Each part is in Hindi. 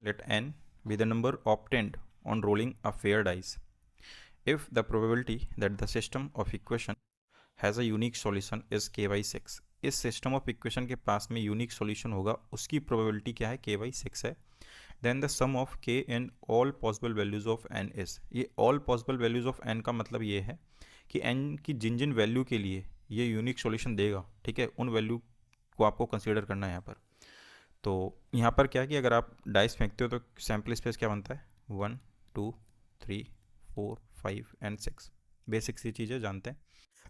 let n be the number obtained on rolling a fair dice. If the probability that the system of equation has a unique solution is k by 6, इस सिस्टम ऑफ इक्वेशन के पास में यूनिक सॉल्यूशन होगा, उसकी प्रोबेबिलिटी क्या है, k by 6 है. Then the sum of k in all possible values of n is, ये all possible values of n का मतलब ये है कि n की जिन जिन वैल्यू के लिए ये यूनिक सॉल्यूशन देगा, ठीक है, उन वैल्यू को आपको कंसीडर करना है यहाँ पर. तो यहाँ पर क्या है कि अगर आप डाइस फेंकते हो तो सैम्पल स्पेस क्या बनता है, 1 2 3 4 5 एंड 6. बेसिक सी चीज़ें जानते हैं.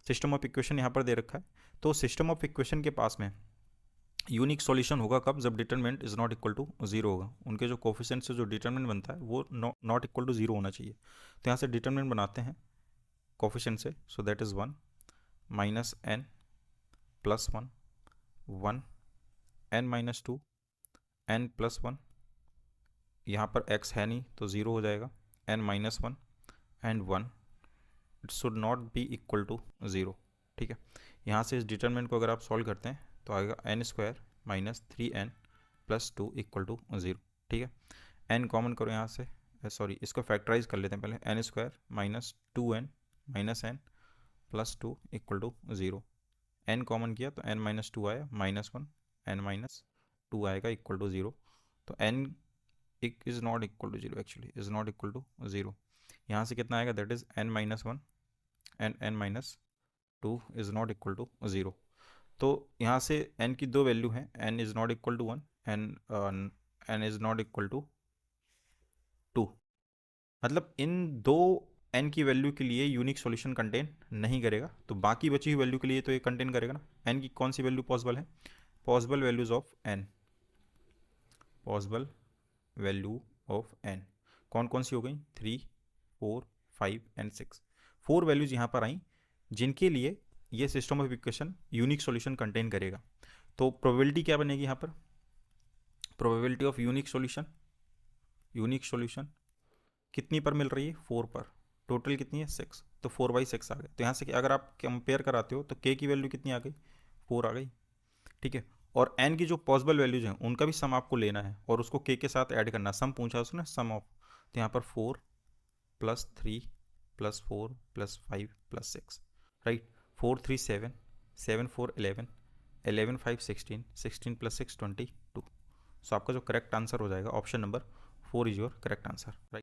सिस्टम ऑफ इक्वेशन यहाँ पर दे रखा है. तो सिस्टम ऑफ इक्वेशन के पास में यूनिक सॉल्यूशन होगा कब, जब determinant is not equal to zero होगा. उनके जो कोफिशिएंट से जो डिटरमिनेंट बनता है वो नॉट इक्वल टू जीरो होना चाहिए. तो यहाँ से डिटरमिनेंट बनाते हैं कोफिशिएंट से. So that is 1 minus n plus 1 1 n minus 2 n plus 1. यहाँ पर x है नहीं तो ज़ीरो हो जाएगा. N minus 1 and 1. It should not be equal to zero. ठीक है, यहाँ से इस डिटरमिनेंट को अगर आप सॉल्व करते हैं तो आएगा n square minus 3n plus 2 equal to zero. ठीक है, n कॉमन करो यहाँ से, सॉरी इसको फैक्टराइज कर लेते हैं पहले. N square minus 2n minus n plus 2 equal to zero. N common किया तो n माइनस 2 आया माइनस 1, एन माइनस 2 आएगा इक्वल टू ज़ीरो. तो n is not equal to zero, actually is not equal to zero. यहाँ से कितना आएगा, that is n minus 1 and n minus 2 is not equal to zero. तो यहाँ से n की दो वैल्यू हैं, n is not equal to 1 and n is not equal to 2. मतलब इन दो n की वैल्यू के लिए यूनिक सॉल्यूशन कंटेन नहीं करेगा, तो बाकी बची हुई वैल्यू के लिए तो ये कंटेन करेगा ना. n की कौन सी वैल्यू पॉसिबल है, possible values of n, possible value of n कौन कौन सी हो गई, 3 4 5 एंड 6. 4 वैल्यूज यहाँ पर आई जिनके लिए ये system of equation unique solution contain करेगा. तो प्रोबेबिलिटी क्या बनेगी यहाँ पर, probability of unique solution, unique solution कितनी पर मिल रही है, 4 पर. टोटल कितनी है, 6. तो 4 बाई 6 आ गए. तो यहाँ से अगर आप कंपेयर कराते हो तो k की वैल्यू कितनी आ गई, 4 आ गई. ठीक है, और n की जो पॉसिबल वैल्यूज हैं उनका भी सम आपको लेना है और उसको k के साथ ऐड करना. सम पूछा उसने, सम ऑफ. तो यहाँ पर 4 plus 3 plus 4 plus 5 plus 6, right. 4 3 7, 7 4 11, 11 5 16, 16 plus 6 22. सो आपका जो करेक्ट आंसर हो जाएगा option number 4 is your correct answer, right.